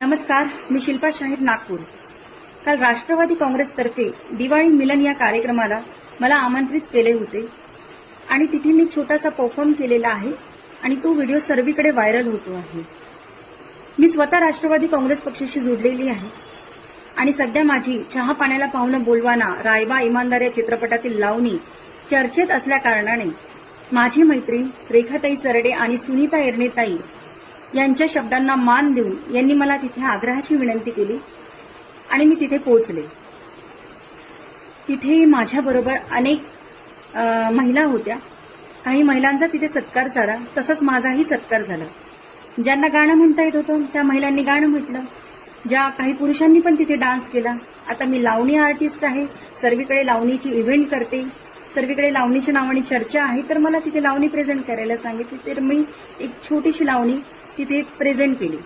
नमस्कार, मी शिल्पा शाहीर, नागपूर। काल राष्ट्रवादी काँग्रेसतर्फे दिवाळी मिलन या कार्यक्रमाला मला आमंत्रित केले होते आणि तिथे मी छोटासा परफॉर्म केलेला आहे आणि तो व्हिडिओ सर्वीकडे व्हायरल होतो आहे। मी स्वतः राष्ट्रवादी काँग्रेस पक्षाशी जोडलेली आहे आणि सध्या माझी चहा पाण्याला पाहुणं बोलवाना, रायबा इमानदार या चित्रपटातील लावणी चर्चेत असल्याकारणाने माझी मैत्रीण रेखाताई चरडे आणि सुनीता एरनेताई यांच्या शब्दांना मान देऊन यांनी मला तिथे आग्रहाची विनंती केली आणि मी तिथे पोहोचले। तिथे माझ्याबरोबर अनेक महिला होत्या। काही महिलांचा तिथे सत्कार झाला, तसंच माझाही सत्कार झाला। ज्यांना गाणं म्हणता येत होतं त्या महिलांनी गाणं म्हटलं, ज्या काही पुरुषांनी पण तिथे डान्स केला। आता मी लावणी आर्टिस्ट आहे, सर्वीकडे लावणीची इव्हेंट करते, सर्वीकडे लावणीच्या नावाने चर्चा आहे, तर मला तिथे लावणी प्रेझेंट करायला सांगितली, तर मी एक छोटीशी लावणी तिथे प्रेझेंट केली।